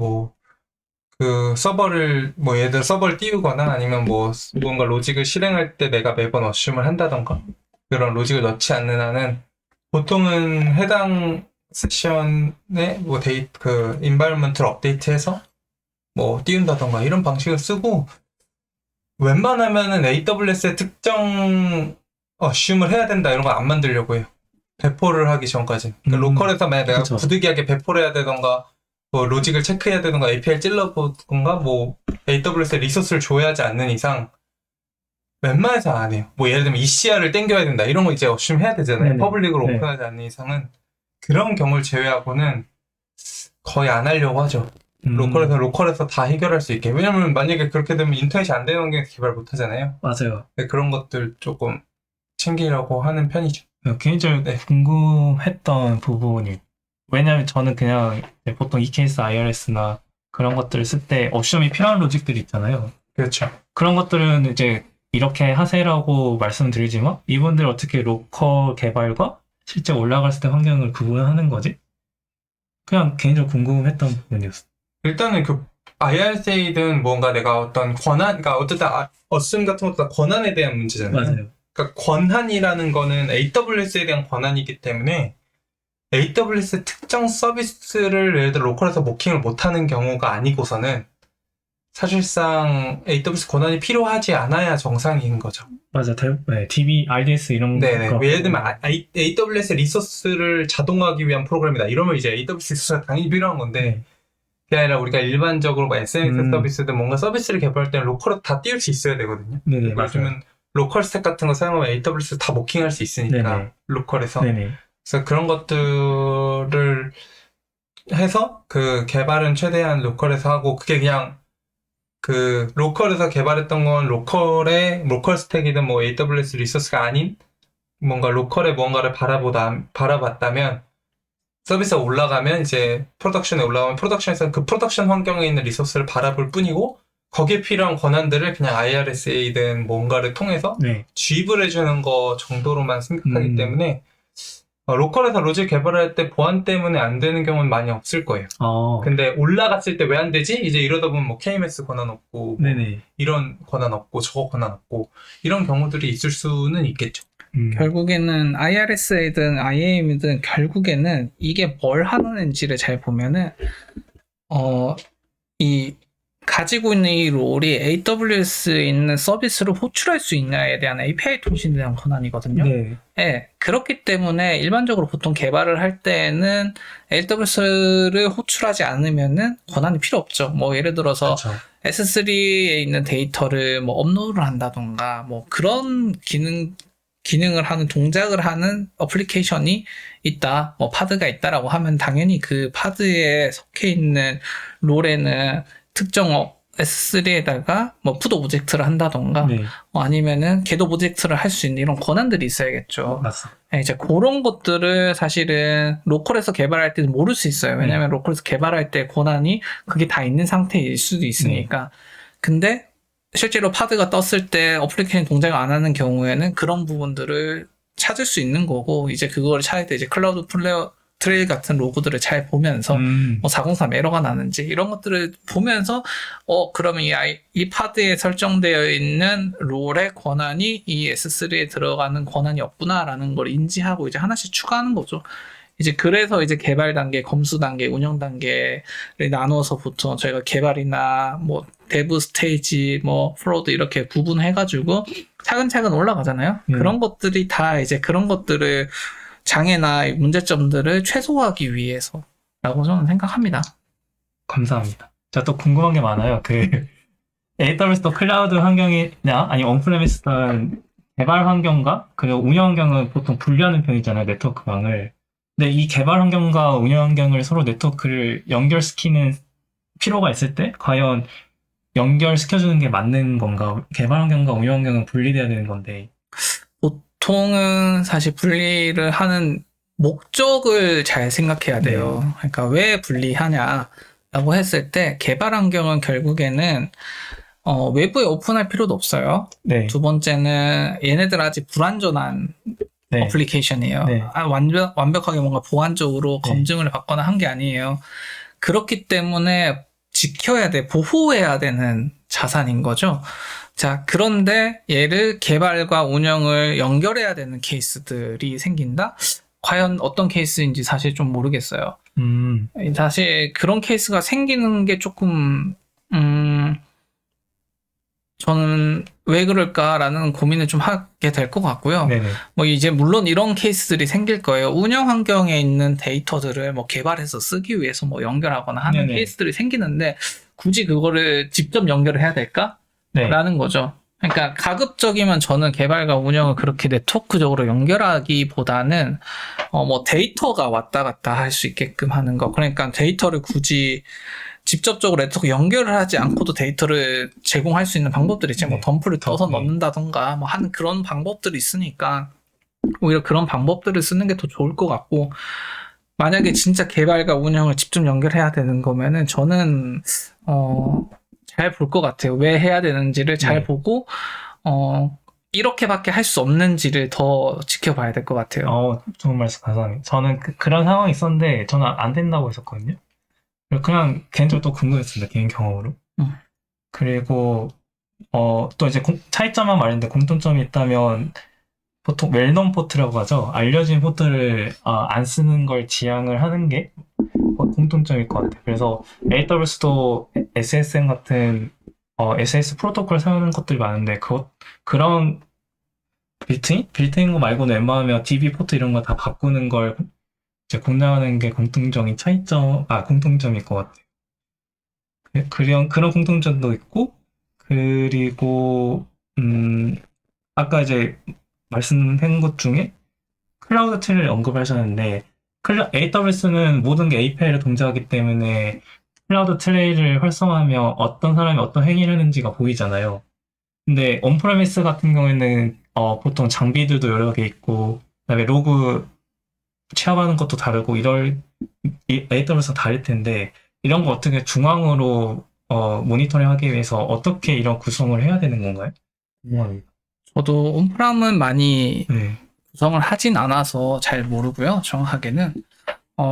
그 서버를 예를 들어 서버를 띄우거나 아니면 무언가 로직을 실행할 때 내가 매번 어쉬움을 한다던가 그런 로직을 넣지 않는 한은 보통은 해당 세션에 뭐 인바이러먼트를 업데이트해서 뭐 띄운다던가 이런 방식을 쓰고, 웬만하면은 AWS의 특정 어슘을 해야 된다 이런 거 안 만들려고 해요. 배포를 하기 전까지. 그러니까 로컬에서 만약 내가 그쵸. 부득이하게 배포를 해야 되던가, 뭐 로직을 체크해야 되던가, API를 찔러보던가, 뭐 AWS 리소스를 줘야 하지 않는 이상 웬만해서 안 해요. 뭐 예를 들면 ECR을 땡겨야 된다 이런 거 이제 어슘 해야 되잖아요. 네네. 퍼블릭으로 네. 오픈하지 않는 이상은. 그런 경우를 제외하고는 거의 안 하려고 하죠. 로컬에서 다 해결할 수 있게. 왜냐면 만약에 그렇게 되면 인터넷이 안 되는 환경에서 개발 못 하잖아요. 맞아요. 네, 그런 것들 조금 챙기려고 하는 편이죠. 개인적으로 네. 궁금했던 부분이, 왜냐면 저는 그냥 보통 EKS IRS나 그런 것들을 쓸 때 옵션이 필요한 로직들이 있잖아요. 그렇죠. 그런 것들은 이제 이렇게 하세요라고 말씀드리지만, 이분들 어떻게 로컬 개발과 실제 올라갔을 때 환경을 구분하는 거지? 그냥 개인적으로 궁금했던 부분이었어요. 일단은 그 IRC든 뭔가 내가 어떤 권한, 그러니까 어쨌든 어씀 같은 것도 다 권한에 대한 문제잖아요. 맞아요. 그러니까 권한이라는 거는 AWS에 대한 권한이기 때문에 AWS 특정 서비스를 예를 들어 로컬에서 모킹을 못하는 경우가 아니고서는 사실상 AWS 권한이 필요하지 않아야 정상인 거죠. 맞아. DB, RDS 이런 네네. 거. 예를 들면 AWS 리소스를 자동화하기 위한 프로그램이다. 이러면 이제 AWS 리소스가 당연히 필요한 건데, 네. 그게 아니라 우리가 일반적으로 뭐 SNS 음. 서비스든 뭔가 서비스를 개발할 때는 로컬로 다 띄울 수 있어야 되거든요. 네네, 맞아요. 요즘은 로컬 스택 같은 거 사용하면 AWS 다 모킹할 수 있으니까, 네네. 로컬에서. 네네. 그래서 그런 것들을 해서 그 개발은 최대한 로컬에서 하고, 그게 그냥 그 로컬에서 개발했던 건 로컬 스택이든 뭐 AWS 리소스가 아닌 뭔가 로컬에 뭔가를 바라봤다면, 서비스가 올라가면 이제 프로덕션에 올라가면 프로덕션에서 그 프로덕션 환경에 있는 리소스를 바라볼 뿐이고, 거기에 필요한 권한들을 그냥 IRSA든 뭔가를 통해서 네. 주입을 해주는 거 정도로만 생각하기 때문에 로컬에서 로직 개발할 때 보안 때문에 안 되는 경우는 많이 없을 거예요. 근데 올라갔을 때 왜 안 되지? 이제 이러다 보면 뭐 KMS 권한 없고, 뭐 네네. 이런 권한 없고, 저거 권한 없고, 이런 경우들이 있을 수는 있겠죠. 결국에는 IRS이든 IAM이든 결국에는 이게 뭘 하는지를 잘 보면은 이 가지고 있는 이 롤이 AWS에 있는 서비스를 호출할 수 있냐에 대한 API 통신에 대한 권한이거든요. 네. 네, 그렇기 때문에 일반적으로 보통 개발을 할 때는 AWS를 호출하지 않으면은 권한이 필요 없죠. 뭐 예를 들어서 그렇죠. S3에 있는 데이터를 뭐 업로드를 한다던가 뭐 그런 기능을 하는 동작을 하는 어플리케이션이 있다, 뭐 파드가 있다라고 하면 당연히 그 파드에 속해 있는 롤에는 특정 S3에다가 뭐 푸드 오브젝트를 한다던가, 네. 아니면은 겟 오브젝트를 할 수 있는 이런 권한들이 있어야겠죠. 맞습니다. 네, 이제 그런 것들을 사실은 로컬에서 개발할 때는 모를 수 있어요. 왜냐면 로컬에서 개발할 때 권한이 그게 다 있는 상태일 수도 있으니까. 근데 실제로 파드가 떴을 때 어플리케이션 동작을 안 하는 경우에는 그런 부분들을 찾을 수 있는 거고, 이제 그걸 찾을 때 이제 클라우드 트레일 같은 로그들을 잘 보면서 뭐 403 에러가 나는지 이런 것들을 보면서 그러면 이 파드에 설정되어 있는 롤의 권한이 이 S3에 들어가는 권한이 없구나라는 걸 인지하고 이제 하나씩 추가하는 거죠. 이제 그래서 이제 개발 단계, 검수 단계, 운영 단계를 나눠서 보통 저희가 개발이나 뭐 데브 스테이지, 뭐 프로드 이렇게 구분해가지고 차근차근 올라가잖아요. 그런 것들이 다 이제 그런 것들을 장애나 문제점들을 최소화하기 위해서라고 저는 생각합니다. 감사합니다. 제가 또 궁금한 게 많아요. AWS도 클라우드 환경이나 아니 온프레미스든 개발 환경과 그리고 운영 환경은 보통 분리하는 편이잖아요. 네트워크망을. 근데 이 개발 환경과 운영 환경을 서로 네트워크를 연결시키는 필요가 있을 때 과연 연결시켜주는 게 맞는 건가? 개발 환경과 운영 환경은 분리돼야 되는 건데. 보통은 사실 분리를 하는 목적을 잘 생각해야 돼요. 그러니까 왜 분리하냐라고 했을 때 개발 환경은 결국에는 외부에 오픈할 필요도 없어요. 네. 두 번째는 얘네들 아직 불완전한 어플리케이션이에요. 네. 완벽하게 뭔가 보안적으로 검증을 받거나 한 게 아니에요. 그렇기 때문에 지켜야 돼, 보호해야 되는 자산인 거죠. 자, 그런데 얘를 개발과 운영을 연결해야 되는 케이스들이 생긴다? 과연 어떤 케이스인지 사실 좀 모르겠어요. 사실 그런 케이스가 생기는 게 조금 저는 왜 그럴까라는 고민을 좀 하게 될 것 같고요. 네네. 뭐 이제 물론 이런 케이스들이 생길 거예요. 운영 환경에 있는 데이터들을 뭐 개발해서 쓰기 위해서 뭐 연결하거나 하는 네네. 케이스들이 생기는데 굳이 그거를 직접 연결을 해야 될까? 네. 라는 거죠. 그러니까 가급적이면 저는 개발과 운영을 그렇게 네트워크적으로 연결하기보다는 뭐 데이터가 왔다 갔다 할 수 있게끔 하는 거. 그러니까 데이터를 굳이 직접적으로 네트워크 연결을 하지 않고도 데이터를 제공할 수 있는 방법들이 있죠. 뭐 네. 덤프를 떠서 네. 넣는다던가 뭐 하는 그런 방법들이 있으니까 오히려 그런 방법들을 쓰는 게 더 좋을 것 같고, 만약에 진짜 개발과 운영을 직접 연결해야 되는 거면은 저는 잘 볼 것 같아요. 왜 해야 되는지를 잘 네. 보고 이렇게밖에 할 수 없는지를 더 지켜봐야 될 것 같아요. 좋은 말씀 감사합니다. 저는 그런 상황이 있었는데 저는 안 된다고 했었거든요. 그냥 개인적으로 또 궁금했습니다. 개인 경험으로. 그리고 또 이제 차이점만 말했는데 공통점이 있다면 보통 웰넌 포트라고 하죠. 알려진 포트를 안 쓰는 걸 지향을 하는 게 공통점일 것 같아요. 그래서 AWS도 SSM 같은 SS 프로토콜 사용하는 것들이 많은데 그런 빌트인 거 말고는 웬만하면 DB 포트 이런 거 다 바꾸는 걸 이제 공략하는 게 공통점일 것 같아요. 그런 공통점도 있고, 그리고 아까 이제 말씀한 것 중에 클라우드 트레이를 언급하셨는데, AWS는 모든 게 API를 동작하기 때문에 클라우드 트레이를 활성화하면 어떤 사람이 어떤 행위를 하는지가 보이잖아요. 근데 온프레미스 같은 경우에는 보통 장비들도 여러 개 있고, 그다음에 로그 취합하는 것도 다르고 AWS가 다를 텐데 이런 거 어떻게 중앙으로 모니터링하기 위해서 어떻게 이런 구성을 해야 되는 건가요? 저도 온프람은 많이 네. 구성을 하진 않아서 잘 모르고요. 정확하게는.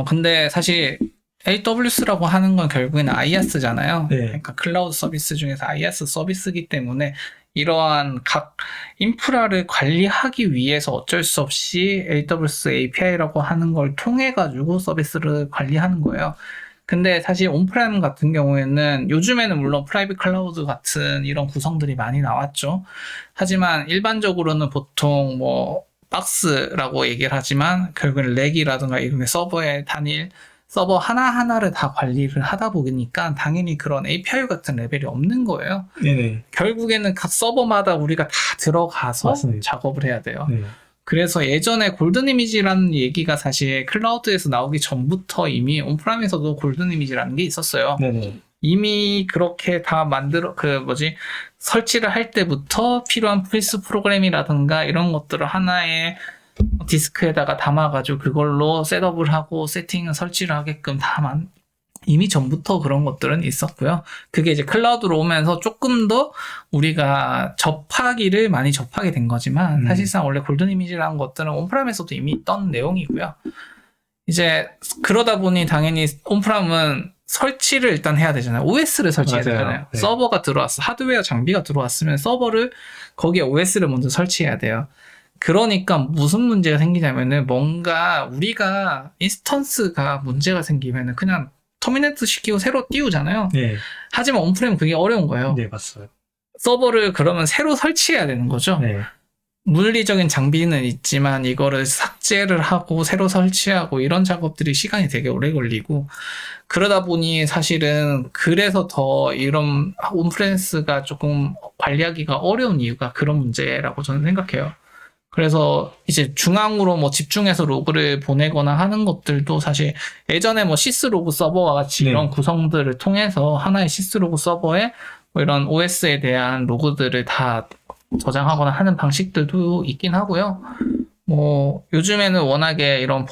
근데 사실 AWS라고 하는 건 결국에는 IaaS잖아요. 네. 그러니까 클라우드 서비스 중에서 IaaS 서비스이기 때문에 이러한 각 인프라를 관리하기 위해서 어쩔 수 없이 AWS API라고 하는 걸 통해 가지고 서비스를 관리하는 거예요. 근데 사실 온프렘 같은 경우에는 요즘에는 물론 프라이빗 클라우드 같은 이런 구성들이 많이 나왔죠. 하지만 일반적으로는 보통 뭐 박스라고 얘기를 하지만 결국엔 렉이라든가 이런 게 서버의 단일 서버 하나하나를 다 관리를 하다 보니까 당연히 그런 API 같은 레벨이 없는 거예요. 네네. 결국에는 각 서버마다 우리가 다 들어가서 맞습니다. 작업을 해야 돼요. 네. 그래서 예전에 골든 이미지라는 얘기가 사실 클라우드에서 나오기 전부터 이미 온프라임에서도 골든 이미지라는 게 있었어요. 네네. 이미 그렇게 다 설치를 할 때부터 필요한 필수 프로그램이라든가 이런 것들을 하나의 디스크에다가 담아가지고 그걸로 셋업을 하고 세팅을 설치를 하게끔 이미 전부터 그런 것들은 있었고요. 그게 이제 클라우드로 오면서 조금 더 우리가 접하기를 많이 접하게 된 거지만 사실상 원래 골든 이미지라는 것들은 온프람에서도 이미 있던 내용이고요. 이제 그러다 보니 당연히 온프람은 설치를 일단 해야 되잖아요. OS를 설치해야 맞아요. 되잖아요. 네. 서버가 들어왔어. 하드웨어 장비가 들어왔으면 거기에 OS를 먼저 설치해야 돼요. 그러니까 무슨 문제가 생기냐면은 뭔가 우리가 인스턴스가 문제가 생기면은 그냥 터미네이트 시키고 새로 띄우잖아요. 네. 하지만 온프레임 그게 어려운 거예요. 네, 맞습니다. 서버를 그러면 새로 설치해야 되는 거죠. 네. 물리적인 장비는 있지만 이거를 삭제를 하고 새로 설치하고 이런 작업들이 시간이 되게 오래 걸리고, 그러다 보니 사실은 그래서 더 이런 온프레미스가 조금 관리하기가 어려운 이유가 그런 문제라고 저는 생각해요. 그래서 이제 중앙으로 뭐 집중해서 로그를 보내거나 하는 것들도 사실 예전에 뭐 시스로그 서버와 같이 네. 이런 구성들을 통해서 하나의 시스로그 서버에 뭐 이런 OS에 대한 로그들을 다 저장하거나 하는 방식들도 있긴 하고요. 뭐 요즘에는 워낙에 이런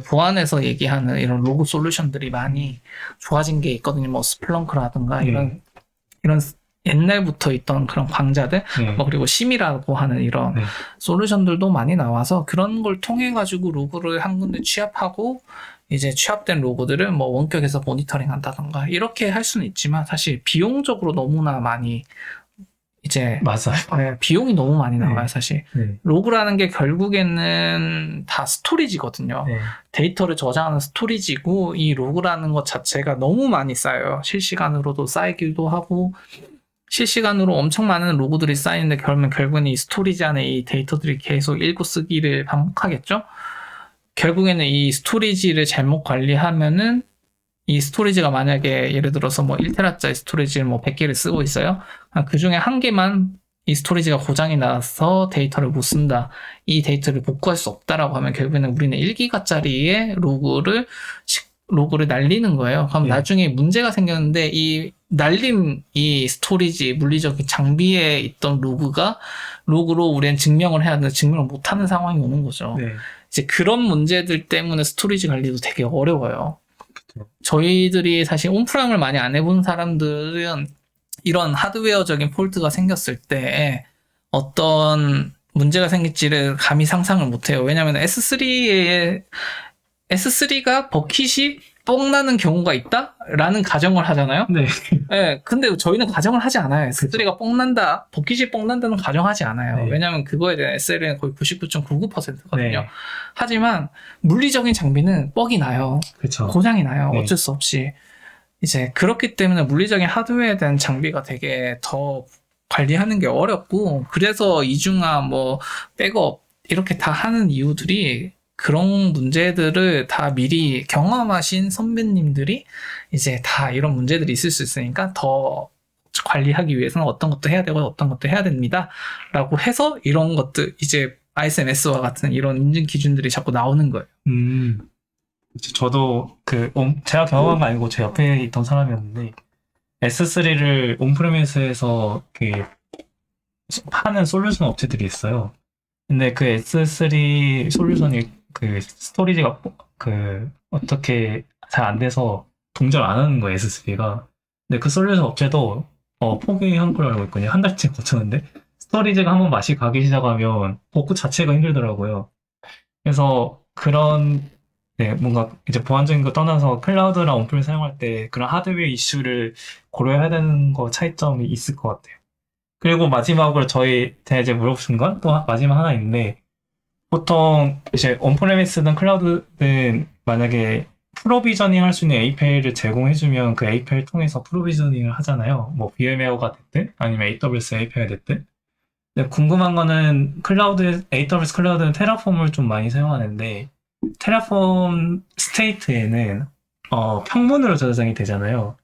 보안에서 얘기하는 이런 로그 솔루션들이 많이 좋아진 게 있거든요. 뭐 스플렁크라든가 이런 옛날부터 있던 그런 광자들, 뭐 그리고 심이라고 하는 이런 솔루션들도 많이 나와서 그런 걸 통해 가지고 로그를 한 군데 취합하고 이제 취합된 로그들을 뭐 원격에서 모니터링 한다던가 이렇게 할 수는 있지만 사실 비용적으로 너무나 많이 이제 맞아요. 비용이 너무 많이 나와요, 네. 사실. 네. 로그라는 게 결국에는 다 스토리지거든요. 네. 데이터를 저장하는 스토리지고 이 로그라는 것 자체가 너무 많이 쌓여요. 실시간으로도 쌓이기도 하고 실시간으로 엄청 많은 로그들이 쌓이는데 결국에는 이 스토리지 안에 이 데이터들이 계속 읽고 쓰기를 반복하겠죠. 결국에는 이 스토리지를 잘못 관리하면은 이 스토리지가 만약에 예를 들어서 뭐 1테라짜리 스토리지를 뭐 100개를 쓰고 있어요. 그 중에 한 개만 이 스토리지가 고장이 나서 데이터를 못 쓴다. 이 데이터를 복구할 수 없다라고 하면 결국에는 우리는 1기가짜리의 로그를 날리는 거예요. 그럼 네. 나중에 문제가 생겼는데 이 날린 이 스토리지 물리적인 장비에 있던 로그로 우리는 증명을 해야 하는데 증명을 못하는 상황이 오는 거죠. 네. 이제 그런 문제들 때문에 스토리지 관리도 되게 어려워요. 그렇죠. 저희들이 사실 온프라임을 많이 안 해본 사람들은 이런 하드웨어적인 폴트가 생겼을 때 어떤 문제가 생길지를 감히 상상을 못해요. 왜냐하면 S3가 버킷이 뻥나는 경우가 있다라는 가정을 하잖아요. 네. 네, 근데 저희는 가정을 하지 않아요. S3가 뻥난다, 버킷이 뻥난다는 가정하지 않아요. 네. 왜냐하면 그거에 대한 SLA는 거의 99.99%거든요. 네. 하지만 물리적인 장비는 뻑이 나요. 그렇죠. 고장이 나요. 네. 어쩔 수 없이. 이제 그렇기 때문에 물리적인 하드웨어에 대한 장비가 되게 더 관리하는 게 어렵고, 그래서 이중화, 뭐 백업 이렇게 다 하는 이유들이 그런 문제들을 다 미리 경험하신 선배님들이 이제 다 이런 문제들이 있을 수 있으니까 더 관리하기 위해서는 어떤 것도 해야 되고 어떤 것도 해야 됩니다. 라고 해서 이런 것들, 이제 ISMS와 같은 이런 인증 기준들이 자꾸 나오는 거예요. 저도 제가 경험한 거 아니고 제 옆에 있던 사람이었는데, S3를 온프레미스에서 파는 솔루션 업체들이 있어요. 근데 그 S3 솔루션이 스토리지가 어떻게 잘 안 돼서 동절 안 하는 거예요, S3가. 근데 그 솔루션 업체도 포기한 걸로 알고 있거든요. 한 달쯤 거쳤는데 스토리지가 한번 맛이 가기 시작하면 복구 자체가 힘들더라고요. 그래서 뭔가 이제 보안적인 거 떠나서 클라우드랑 온프레 사용할 때 그런 하드웨어 이슈를 고려해야 되는 거 차이점이 있을 것 같아요. 그리고 마지막으로 제가 이제 물어보신 건 또 마지막 하나 있는데, 보통 이제 온프레미스든 클라우드든 만약에 프로비저닝 할 수 있는 API를 제공해주면 그 API를 통해서 프로비저닝을 하잖아요. 뭐 VMware가 됐든 아니면 AWS API가 됐든. 근데 궁금한 거는 AWS 클라우드는 테라폼을 좀 많이 사용하는데, 테라폼 스테이트에는 평문으로 저장이 되잖아요.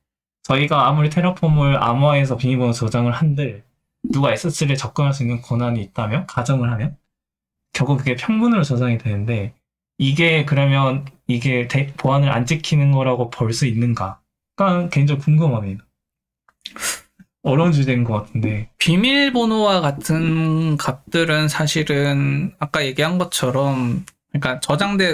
저희가 아무리 테라폼을 암호화해서 비밀번호 저장을 한들 누가 S3에 접근할 수 있는 권한이 있다면, 가정을 하면 결국 그게 평문으로 저장이 되는데, 그러면 이게 보안을 안 지키는 거라고 볼 수 있는가가 개인적으로 궁금합니다. 어려운 주제인 것 같은데. 비밀번호와 같은 값들은 사실은 아까 얘기한 것처럼, 그러니까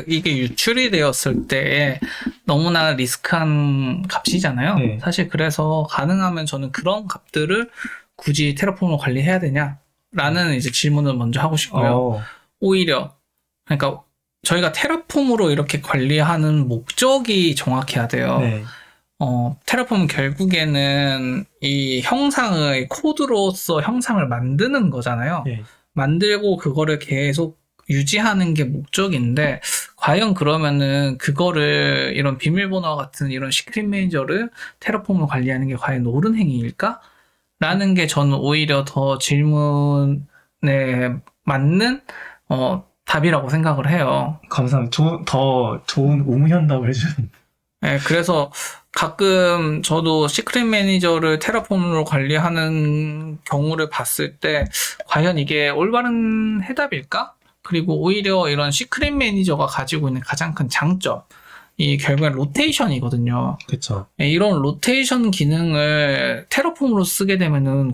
이게 유출이 되었을 때 너무나 리스크한 값이잖아요. 네. 사실 그래서 가능하면 저는 그런 값들을 굳이 테라폼으로 관리해야 되냐라는 이제 질문을 먼저 하고 싶고요. 오히려 그러니까 저희가 테라폼으로 이렇게 관리하는 목적이 정확해야 돼요. 네. 테라폼은 결국에는 이 코드로서 형상을 만드는 거잖아요. 네. 만들고 그거를 계속 유지하는 게 목적인데, 과연 그러면은 그거를 이런 비밀번호와 같은 이런 시크릿 매니저를 테라폼으로 관리하는 게 과연 옳은 행위일까? 라는 게 저는 오히려 더 질문에 맞는 답이라고 생각을 해요. 감사합니다. 더 좋은 우무현답을 해주는. 네, 그래서 가끔 저도 시크릿 매니저를 테라폼으로 관리하는 경우를 봤을 때 과연 이게 올바른 해답일까? 그리고 오히려 이런 시크릿 매니저가 가지고 있는 가장 큰 장점이 결국엔 로테이션이거든요. 그렇죠. 이런 로테이션 기능을 테라폼으로 쓰게 되면은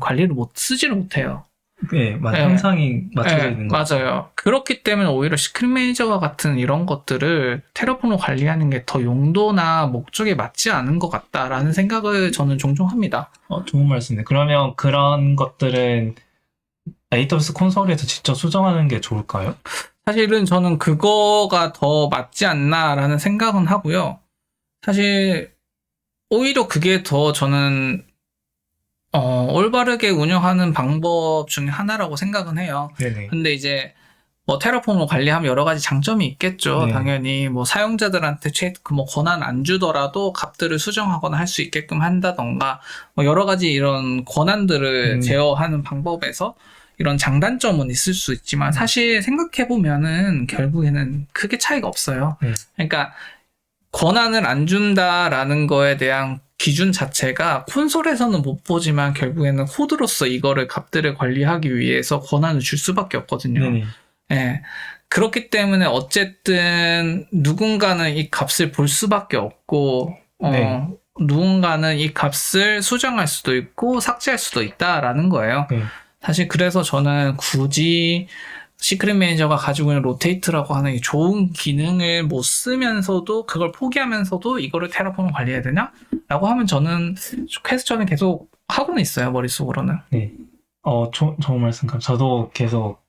쓰지를 못해요. 네, 형상이 맞춰져 있는 거. 맞아요. 그렇기 때문에 오히려 시크릿 매니저와 같은 이런 것들을 테라폼으로 관리하는 게 더 용도나 목적에 맞지 않은 것 같다라는 생각을 저는 종종 합니다. 좋은 말씀이네. 그러면 그런 것들은 AWS 콘솔에서 직접 수정하는 게 좋을까요? 사실은 저는 그거가 더 맞지 않나라는 생각은 하고요. 사실 오히려 그게 더 저는 올바르게 운영하는 방법 중에 하나라고 생각은 해요. 네네. 근데 이제 뭐 테라폼을 관리하면 여러 가지 장점이 있겠죠. 네. 당연히 뭐 사용자들한테 뭐 권한 안 주더라도 값들을 수정하거나 할 수 있게끔 한다던가 뭐 여러 가지 이런 권한들을 제어하는 방법에서 이런 장단점은 있을 수 있지만 사실 생각해 보면은 결국에는 크게 차이가 없어요. 그러니까 권한을 안 준다라는 거에 대한 기준 자체가 콘솔에서는 못 보지만 결국에는 코드로서 이거를 값들을 관리하기 위해서 권한을 줄 수밖에 없거든요. 네네. 예. 그렇기 때문에 어쨌든 누군가는 이 값을 볼 수밖에 없고, 네. 누군가는 이 값을 수정할 수도 있고 삭제할 수도 있다라는 거예요. 네. 사실 그래서 저는 굳이 시크릿 매니저가 가지고 있는 로테이트라고 하는 이 좋은 기능을 못 쓰면서도 그걸 포기하면서도 이거를 테라폼을 관리해야 되냐? 라고 하면 저는 퀘스천을 계속 하고는 있어요, 머릿속으로는. 네. 좋은 말씀 감. 저도 계속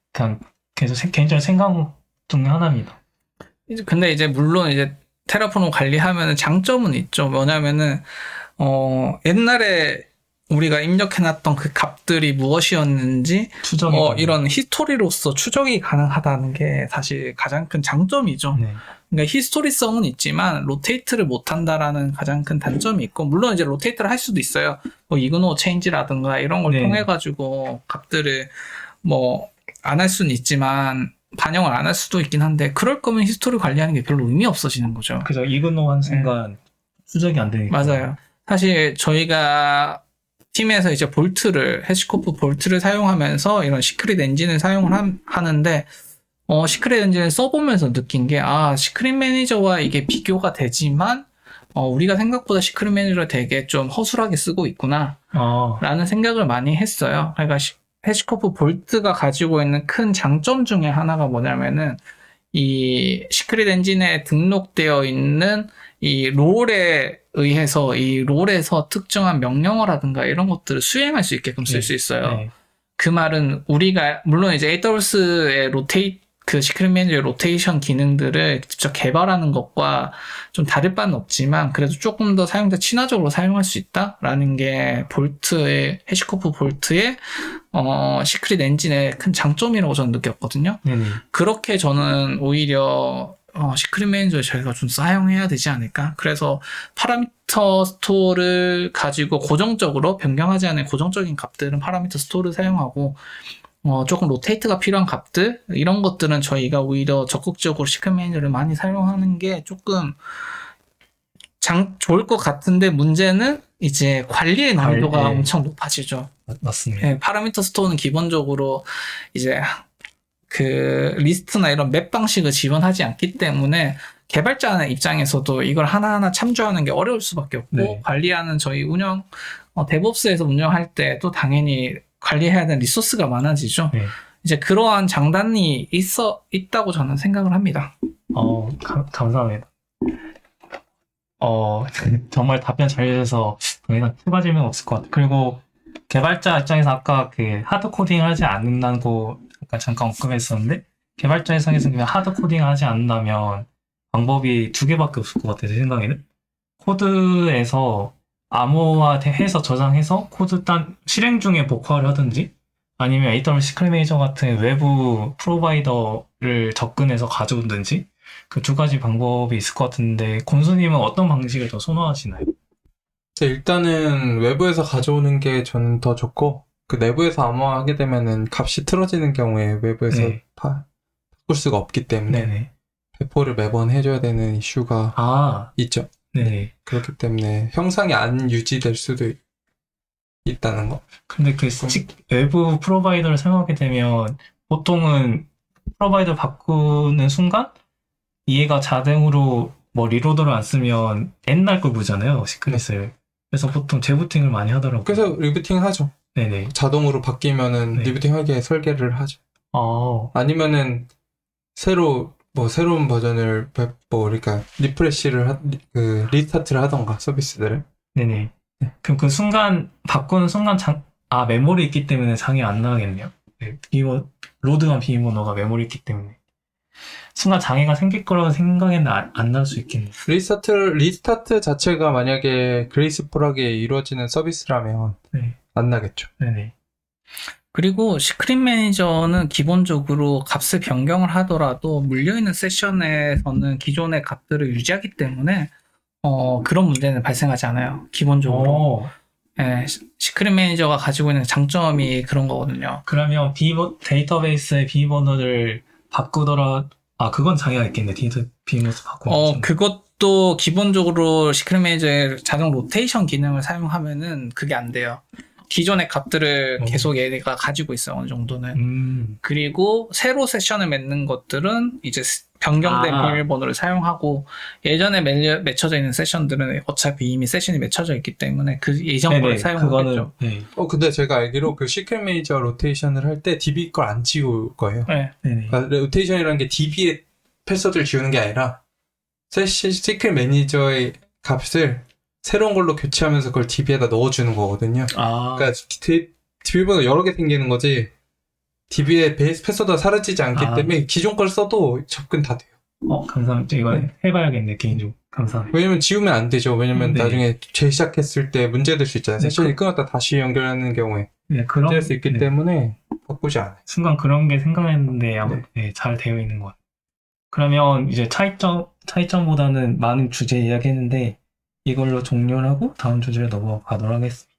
개인적인 생각 중에 하나입니다. 근데 이제 물론 이제 테라폼을 관리하면 장점은 있죠. 뭐냐면은 옛날에 우리가 입력해놨던 그 값들이 무엇이었는지 추정이 이런 히스토리로서 추적이 가능하다는 게 사실 가장 큰 장점이죠. 네. 그러니까 히스토리성은 있지만 로테이트를 못한다라는 가장 큰 단점이 있고 물론 이제 로테이트를 할 수도 있어요. 뭐 이그노 체인지라든가 이런 걸 네. 통해 가지고 값들을 뭐 안 할 수는 있지만 반영을 안 할 수도 있긴 한데 그럴 거면 히스토리 관리하는 게 별로 의미 없어지는 거죠. 그죠. 이그노 한 순간 추적이 안 되니까. 맞아요. 사실 저희가 팀에서 이제 해시코프 볼트를 사용하면서 이런 시크릿 엔진을 사용을 하는데, 시크릿 엔진을 써보면서 느낀 게, 시크릿 매니저와 이게 비교가 되지만, 우리가 생각보다 시크릿 매니저를 되게 좀 허술하게 쓰고 있구나, 라는 생각을 많이 했어요. 그러니까 해시코프 볼트가 가지고 있는 큰 장점 중에 하나가 뭐냐면은, 이 시크릿 엔진에 등록되어 있는 이 롤에 의해서 이 롤에서 특정한 명령어라든가 이런 것들을 수행할 수 있게끔 쓸 수 있어요. 네. 그 말은 우리가 물론 이제 AWS의 그 시크릿 매니저의 로테이션 기능들을 직접 개발하는 것과 좀 다를 바는 없지만 그래도 조금 더 사용자 친화적으로 사용할 수 있다라는 게 해시코프 볼트의 시크릿 엔진의 큰 장점이라고 저는 느꼈거든요. 네네. 그렇게 저는 오히려 시크릿 매니저를 저희가 좀 사용해야 되지 않을까? 그래서 파라미터 스토어를 가지고 고정적으로 변경하지 않은 고정적인 값들은 파라미터 스토어를 사용하고 조금 로테이트가 필요한 값들 이런 것들은 저희가 오히려 적극적으로 시크릿 매니저를 많이 사용하는 게 조금 좋을 것 같은데 문제는 이제 관리의 난이도가 엄청 높아지죠. 맞습니다. 네, 파라미터 스토어는 기본적으로 이제 그 리스트나 이런 맵 방식을 지원하지 않기 때문에 개발자 입장에서도 이걸 하나하나 참조하는 게 어려울 수밖에 없고 네. 관리하는 저희 데브옵스에서 운영할 때 또 당연히 관리해야 되는 리소스가 많아지죠. 네. 이제 그러한 장단이 있다고 저는 생각을 합니다. 감사합니다. 정말 답변 잘 해주셔서 더 이상 추가 질문 없을 것 같아요. 그리고 개발자 입장에서 아까 그 하드 코딩을 하지 않는다고 아까 잠깐 언급했었는데 개발자 입장에서 그냥 하드 코딩을 하지 않는다면 방법이 두 개밖에 없을 것 같아요. 제 생각에는 코드에서 암호화해서 저장해서 코드 실행 중에 복화를 하든지 아니면 AWS 시크릿 매니저 같은 외부 프로바이더를 접근해서 가져오든지 그 두 가지 방법이 있을 것 같은데 곤수님은 어떤 방식을 더 선호하시나요? 일단은 외부에서 가져오는 게 저는 더 좋고 그 내부에서 암호화하게 되면은 값이 틀어지는 경우에 외부에서 네. 바꿀 수가 없기 때문에 네네. 배포를 매번 해줘야 되는 이슈가 있죠. 네. 그렇기 때문에 형상이 안 유지될 수도 있다는 거. 근데 그 외부 프로바이더를 사용하게 되면 보통은 프로바이더 바꾸는 순간 얘가 자동으로 뭐 리로더를 안 쓰면 옛날 걸 보잖아요. 시크릿을. 그래서 보통 재부팅을 많이 하더라고요. 그래서 리부팅 하죠. 네네. 자동으로 바뀌면은 네. 리부팅하게 설계를 하죠. 아니면은 새로운 버전을 그러니까 리프레시를 리스타트를 하던가 서비스들을. 네네. 그럼 그 순간 바꾸는 순간 메모리 있기 때문에 장애 안 나겠네요. 네, 로드만 비밀번호가 메모리 있기 때문에 순간 장애가 생길 거라고 생각에는 안 날 수 있겠네요. 리스타트 자체가 만약에 그레이스풀하게 이루어지는 서비스라면 네. 안 나겠죠. 네네. 그리고 시크릿 매니저는 기본적으로 값을 변경을 하더라도 물려있는 세션에서는 기존의 값들을 유지하기 때문에 그런 문제는 발생하지 않아요. 기본적으로. 예, 시크릿 매니저가 가지고 있는 장점이 그런 거거든요. 그러면 데이터베이스의 비밀번호를 바꾸더라, 그건 자기가 있겠네. 비밀번호 바꾸는. 그것도 기본적으로 시크릿 매니저의 자동 로테이션 기능을 사용하면은 그게 안 돼요. 기존의 값들을 계속 얘가 가지고 있어요, 어느 정도는. 그리고 새로 세션을 맺는 것들은 이제 변경된 비밀번호를 사용하고, 예전에 맺혀져 있는 세션들은 어차피 이미 세션이 맺혀져 있기 때문에 그 예전 걸 사용하겠죠. 네. 근데 제가 알기로 그 시크릿 매니저 로테이션을 할 때 DB 걸 안 지울 거예요. 네. 그러니까 로테이션이라는 게 DB의 패스워드를 지우는 게 아니라 시크릿 매니저의 값을 새로운 걸로 교체하면서 그걸 DB에다 넣어주는 거거든요. 그러니까 DB번호 여러 개 생기는 거지 DB의 베이스 패스워드가 사라지지 않기 때문에 기존 걸 써도 접근 다 돼요. 감사합니다. 이거 해봐야겠네, 개인적으로. 감사합니다. 왜냐면 지우면 안 되죠. 왜냐면 나중에 재시작했을 때 문제될 수 있잖아요. 세션이 끊었다 다시 연결하는 경우에 문제될 수 있기 때문에 바꾸지 않아요. 순간 그런 게 생각했는데 잘 되어 있는 것 같아요. 그러면 이제 차이점보다는 많은 주제 이야기했는데 이걸로 종료를 하고 다음 주제로 넘어가도록 하겠습니다.